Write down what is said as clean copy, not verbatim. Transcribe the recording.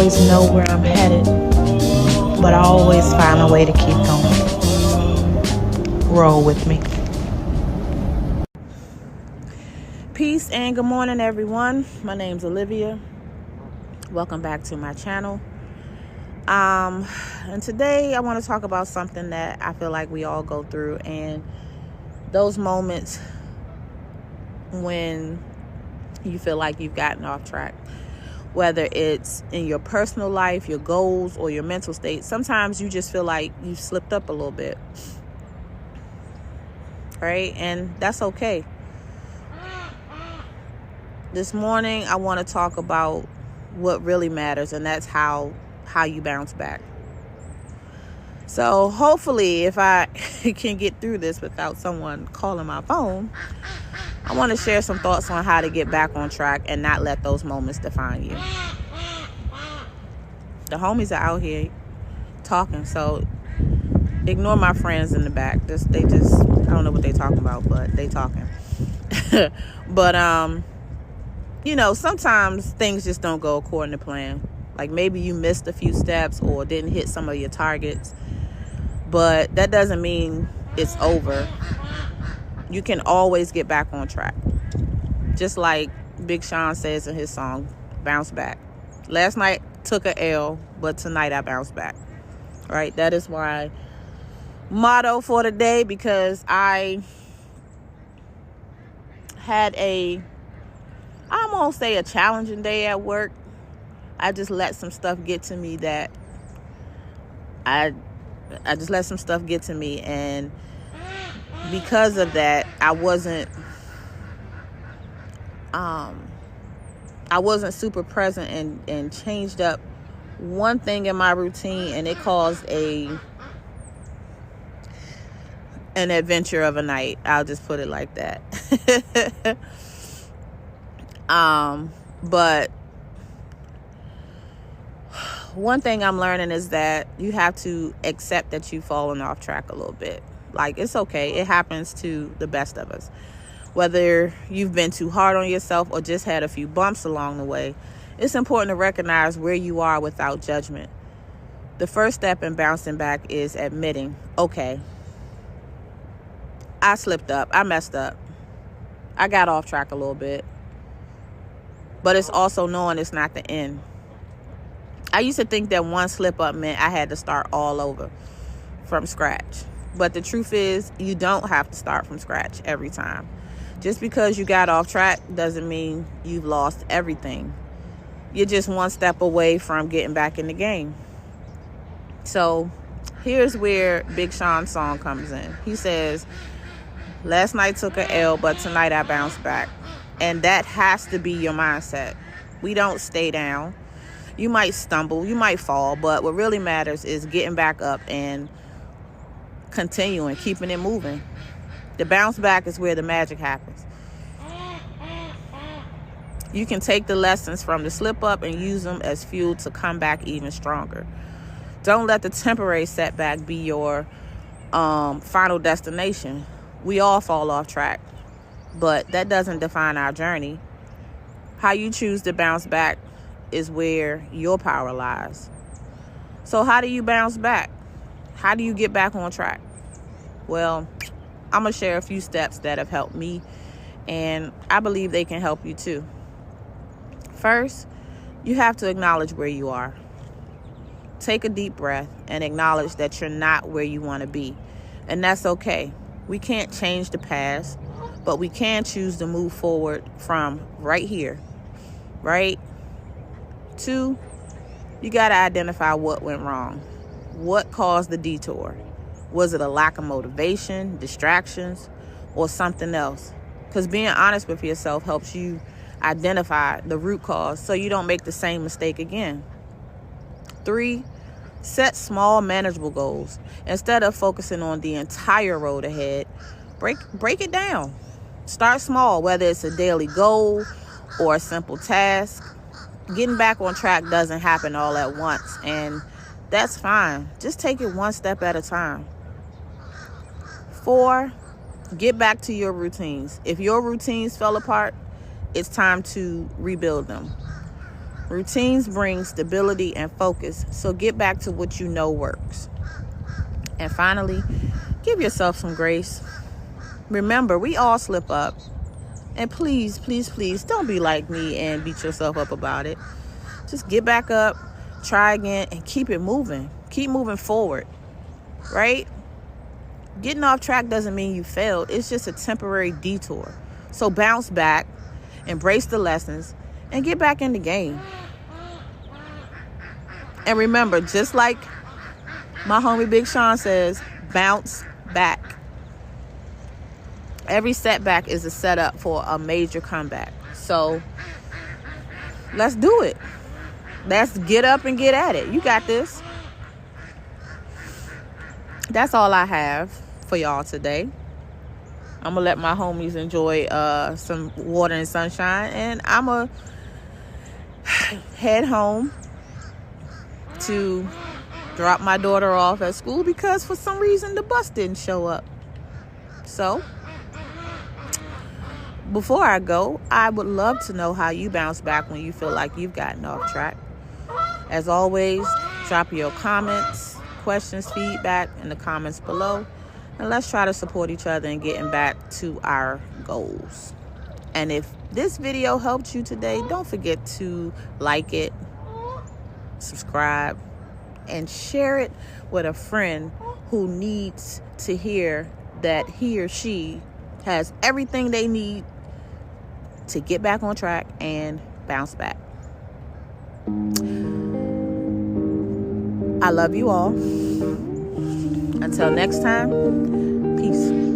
always know where I'm headed, but I always find a way to keep going. Roll with me. Peace and good morning, everyone. My name's Olivia. Welcome back to my channel. And today I want to talk about something that I feel like we all go through, and those moments when you feel like you've gotten off track, whether it's in your personal life, your goals, or your mental state. Sometimes you just feel like you've slipped up a little bit, right? And that's okay. This morning I want to talk about what really matters, and that's how you bounce back. So hopefully, if I can get through this without someone calling my phone, I want to share some thoughts on how to get back on track and not let those moments define you. The homies are out here talking, so ignore my friends in the back. I don't know what they talking about, but they talking. But sometimes things just don't go according to plan. Like maybe you missed a few steps or didn't hit some of your targets, but that doesn't mean it's over. You can always get back on track. Just like Big Sean says in his song, Bounce Back. Last night took a L, but tonight I bounce back. Right? That is my motto for the day, because I had I won't say a challenging day at work. I just let some stuff get to me that I just let some stuff get to me, and because of that, I wasn't super present and changed up one thing in my routine, and it caused an adventure of a night. I'll just put it like that. But one thing I'm learning is that you have to accept that you've fallen off track a little bit. Like, it's okay. It happens to the best of us. Whether you've been too hard on yourself or just had a few bumps along the way, it's important to recognize where you are without judgment. The first step in bouncing back is admitting, okay, I slipped up. I messed up. I got off track a little bit. But it's also knowing it's not the end. I used to think that one slip up meant I had to start all over from scratch. But the truth is, you don't have to start from scratch every time. Just because you got off track doesn't mean you've lost everything. You're just one step away from getting back in the game. So here's where Big Sean's song comes in. He says, last night took a L, but tonight I bounced back. And that has to be your mindset. We don't stay down. You might stumble, you might fall, but what really matters is getting back up and continuing, keeping it moving. The bounce back is where the magic happens. You can take the lessons from the slip up and use them as fuel to come back even stronger. Don't let the temporary setback be your final destination. We all fall off track, but that doesn't define our journey. How you choose to bounce back is where your power lies. So how do you bounce back? How do you get back on track? Well, I'm going to share a few steps that have helped me, and I believe they can help you too. First, you have to acknowledge where you are. Take a deep breath and acknowledge that you're not where you want to be. And that's okay. We can't change the past, but we can choose to move forward from right here, right? 2, you got to identify what went wrong. What caused the detour? Was it a lack of motivation, distractions, or something else? Because being honest with yourself helps you identify the root cause so you don't make the same mistake again. 3, set small, manageable goals. Instead of focusing on the entire road ahead, break it down. Start small, whether it's a daily goal or a simple task. Getting back on track doesn't happen all at once, and that's fine. Just take it one step at a time. 4, get back to your routines. If your routines fell apart, it's time to rebuild them. Routines bring stability and focus, so get back to what you know works. And finally, give yourself some grace. Remember, we all slip up. And please, please, please don't be like me and beat yourself up about it. Just get back up, try again, and keep it moving. Keep moving forward, right? Getting off track doesn't mean you failed. It's just a temporary detour. So bounce back, embrace the lessons, and get back in the game. And remember, just like my homie Big Sean says, bounce back. Every setback is a setup for a major comeback. So let's do it. Let's get up and get at it. You got this. That's all I have for y'all today. I'm going to let my homies enjoy some water and sunshine. And I'm going to head home to drop my daughter off at school because for some reason the bus didn't show up. So before I go, I would love to know how you bounce back when you feel like you've gotten off track. As always, drop your comments, questions, feedback in the comments below. And let's try to support each other in getting back to our goals. And if this video helped you today, don't forget to like it, subscribe, and share it with a friend who needs to hear that he or she has everything they need to get back on track and bounce back. I love you all. Until next time, peace.